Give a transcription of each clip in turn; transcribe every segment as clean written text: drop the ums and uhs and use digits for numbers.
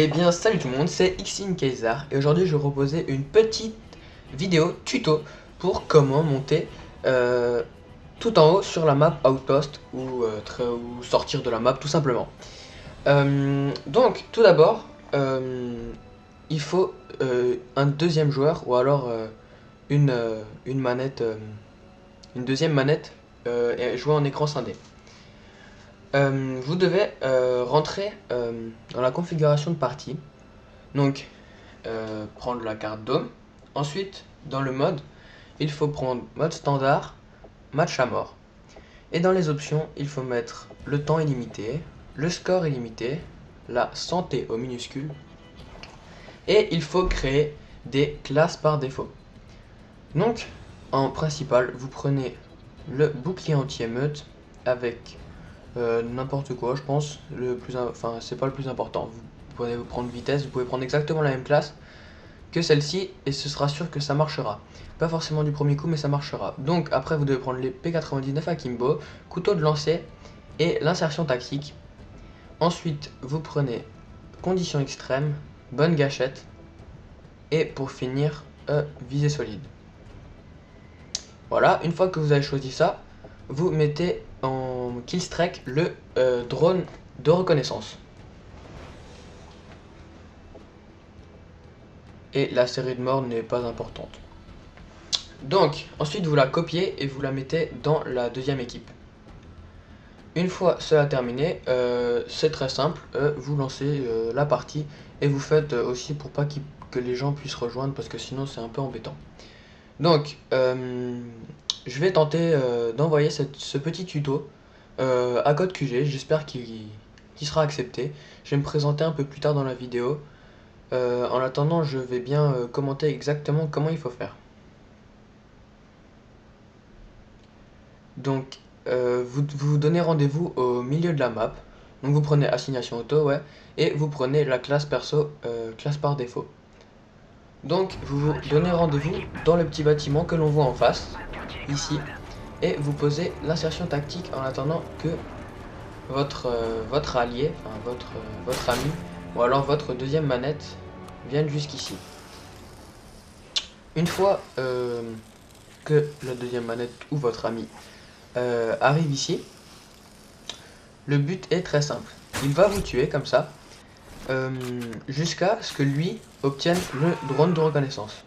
Eh bien salut tout le monde, c'est Xing Kaiser et aujourd'hui je vais vous proposer une petite vidéo tuto pour comment monter tout en haut sur la map Outpost ou sortir de la map tout simplement. Donc tout d'abord il faut un deuxième joueur ou alors une manette, une deuxième manette et jouer en écran scindé. Vous devez rentrer dans la configuration de partie. Donc, prendre la carte Dome. Ensuite, dans le mode, il faut prendre mode standard, match à mort. Et dans les options, il faut mettre le temps illimité, le score illimité, la santé au minuscule. Et il faut créer des classes par défaut. Donc, en principal, vous prenez le bouclier anti-émeute avec n'importe quoi, je pense. Enfin, c'est pas le plus important. Vous pouvez prendre vitesse, vous pouvez prendre exactement la même classe que celle-ci et ce sera sûr que ça marchera. Pas forcément du premier coup, mais ça marchera. Donc après, vous devez prendre les P99 Akimbo, couteau de lancer et l'insertion tactique. Ensuite, vous prenez condition extrême, bonne gâchette et pour finir, visée solide. Voilà, une fois que vous avez choisi ça, vous mettez en killstreak le drone de reconnaissance. Et la série de morts n'est pas importante. Donc, ensuite vous la copiez et vous la mettez dans la deuxième équipe. Une fois cela terminé, c'est très simple, vous lancez la partie et vous faites aussi pour pas que les gens puissent rejoindre parce que sinon c'est un peu embêtant. Donc, je vais tenter d'envoyer ce petit tuto à code QG, j'espère qu'il sera accepté. Je vais me présenter un peu plus tard dans la vidéo. En attendant, je vais bien commenter exactement comment il faut faire. Donc, vous donnez rendez-vous au milieu de la map. Donc, vous prenez assignation auto, ouais, et vous prenez la classe perso, classe par défaut. Donc, vous donnez rendez-vous dans le petit bâtiment que l'on voit en face, ici, et vous posez l'insertion tactique en attendant que votre allié, enfin votre ami, ou alors votre deuxième manette vienne jusqu'ici. Une fois que la deuxième manette ou votre ami arrive ici, le but est très simple. Il va vous tuer comme ça jusqu'à ce que lui obtienne le drone de reconnaissance.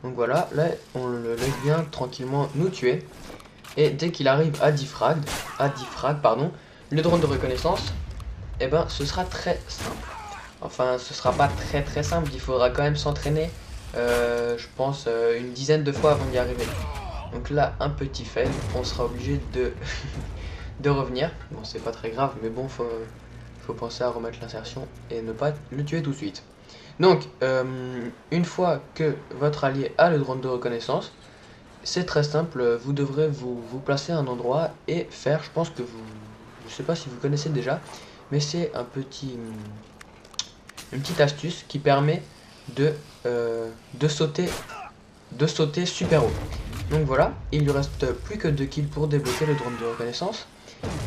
Donc voilà, là on le laisse bien tranquillement nous tuer. Et dès qu'il arrive à 10 frags, le drone de reconnaissance, eh ben ce sera très simple. Enfin, ce sera pas très simple, il faudra quand même s'entraîner, je pense, une dizaine de fois avant d'y arriver. Donc là, un petit fail, on sera obligé de revenir. Bon, c'est pas très grave, mais bon, faut penser à remettre l'insertion et ne pas le tuer tout de suite. Donc, une fois que votre allié a le drone de reconnaissance, c'est très simple, vous devrez vous placer à un endroit et faire, je pense que je sais pas si vous connaissez déjà, mais c'est une petite astuce qui permet de sauter super haut. Donc voilà, il lui reste plus que 2 kills pour débloquer le drone de reconnaissance.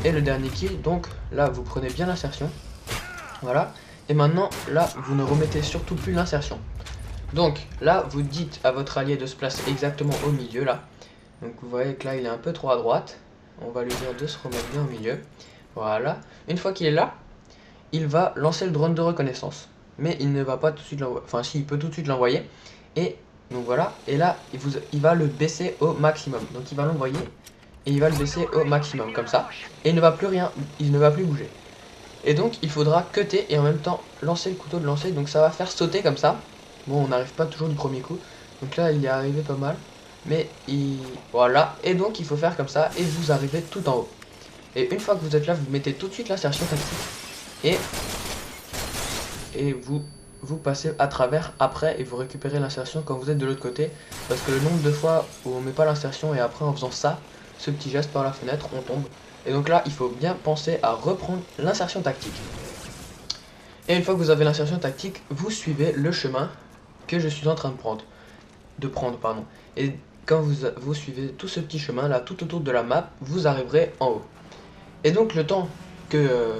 Et le dernier kill, donc là vous prenez bien l'insertion. Voilà, et maintenant là vous ne remettez surtout plus l'insertion. Donc là vous dites à votre allié de se placer exactement au milieu là. Donc vous voyez que là il est un peu trop à droite. On va lui dire de se remettre bien au milieu. Voilà, une fois qu'il est là, il va lancer le drone de reconnaissance. Mais il ne va pas tout de suite l'envoyer. Enfin si, il peut tout de suite l'envoyer. Et donc voilà, et là il va le baisser au maximum. Donc il va l'envoyer et il va le baisser au maximum comme ça. Et il ne va plus bouger. Et donc il faudra cutter et en même temps lancer le couteau de lancer. Donc ça va faire sauter comme ça. Bon, on n'arrive pas toujours du premier coup. Donc là il est arrivé pas mal. Mais voilà, et donc il faut faire comme ça et vous arrivez tout en haut. Et une fois que vous êtes là, vous mettez tout de suite l'insertion tactique. Et vous passez à travers après et vous récupérez l'insertion quand vous êtes de l'autre côté. Parce que le nombre de fois où on met pas l'insertion et après en faisant ça, ce petit geste par la fenêtre, on tombe. Et donc là, il faut bien penser à reprendre l'insertion tactique. Et une fois que vous avez l'insertion tactique, vous suivez le chemin que je suis en train de prendre. Et quand vous suivez tout ce petit chemin là, tout autour de la map, vous arriverez en haut. Et donc le temps que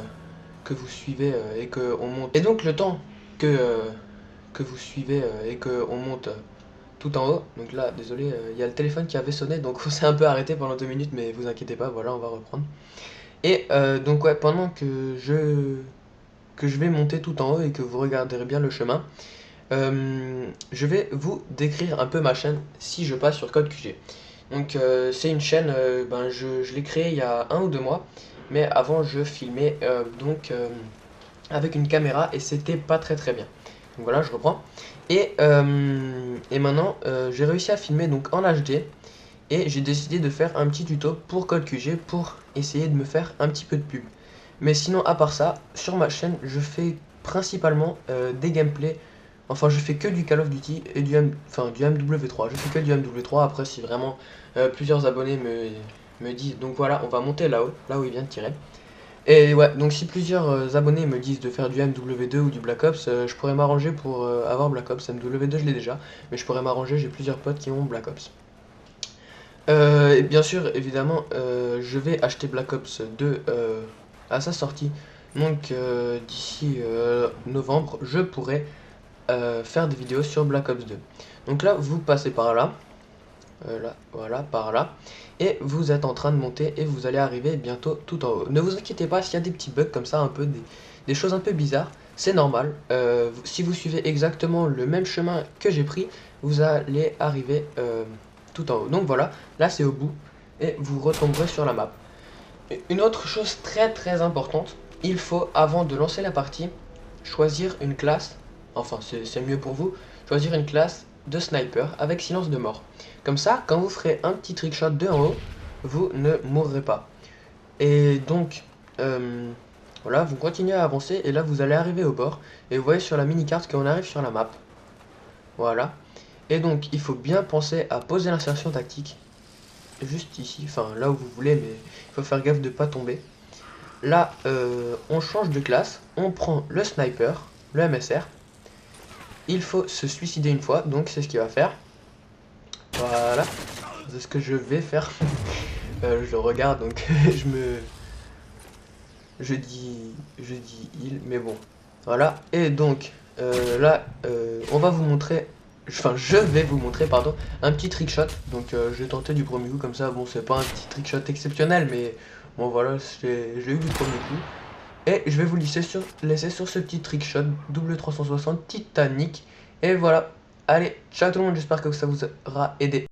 que vous suivez et que on monte. Et donc le temps que vous suivez et que on monte tout en haut. Donc là, désolé, il y a le téléphone qui avait sonné, donc on s'est un peu arrêté pendant 2 minutes, mais vous inquiétez pas, voilà, on va reprendre. Et donc ouais, pendant que je vais monter tout en haut et que vous regarderez bien le chemin, je vais vous décrire un peu ma chaîne si je passe sur Code QG. Donc c'est une chaîne, je l'ai créée il y a 1 ou 2 mois, mais avant je filmais avec une caméra et c'était pas très bien. Donc voilà, je reprends. Et maintenant j'ai réussi à filmer donc en HD et j'ai décidé de faire un petit tuto pour Code QG pour essayer de me faire un petit peu de pub. Mais sinon à part ça, sur ma chaîne je fais principalement des gameplays. Enfin, je fais que du Call of Duty et du MW3. Je fais que du MW3. Après, si vraiment plusieurs abonnés me disent, donc voilà, on va monter là-haut, là où il vient de tirer. Et ouais, donc si plusieurs abonnés me disent de faire du MW2 ou du Black Ops, je pourrais m'arranger pour avoir Black Ops. MW2, je l'ai déjà, mais je pourrais m'arranger. J'ai plusieurs potes qui ont Black Ops. Et bien sûr, évidemment, je vais acheter Black Ops 2 à sa sortie. Donc d'ici novembre, je pourrai faire des vidéos sur Black Ops 2. Donc là, vous passez par là, là, voilà, par là, et vous êtes en train de monter et vous allez arriver bientôt tout en haut. Ne vous inquiétez pas s'il y a des petits bugs comme ça, un peu des choses un peu bizarres, c'est normal. Si vous suivez exactement le même chemin que j'ai pris, vous allez arriver tout en haut. Donc voilà, là c'est au bout et vous retomberez sur la map. Une autre chose très importante, il faut avant de lancer la partie choisir une classe, enfin c'est mieux pour vous, choisir une classe de sniper avec silence de mort. Comme ça, quand vous ferez un petit trickshot de en haut, vous ne mourrez pas. Et donc, voilà, vous continuez à avancer et là vous allez arriver au bord et vous voyez sur la mini-carte qu'on arrive sur la map. Voilà. Et donc, il faut bien penser à poser l'insertion tactique juste ici, enfin là où vous voulez, mais il faut faire gaffe de ne pas tomber. Là, on change de classe, on prend le sniper, le MSR. Il faut se suicider une fois, donc c'est ce qu'il va faire. Voilà, c'est ce que je vais faire. Je le regarde, donc je dis il, mais bon. Voilà, et donc là, on va vous montrer, enfin je vais vous montrer, pardon, un petit trickshot. Donc je vais tenter du premier coup comme ça. Bon, c'est pas un petit trickshot exceptionnel, mais bon voilà, je l'ai eu du premier coup. Et je vais vous laisser sur ce petit trickshot double 360 Titanic. Et voilà. Allez, ciao tout le monde, j'espère que ça vous aura aidé.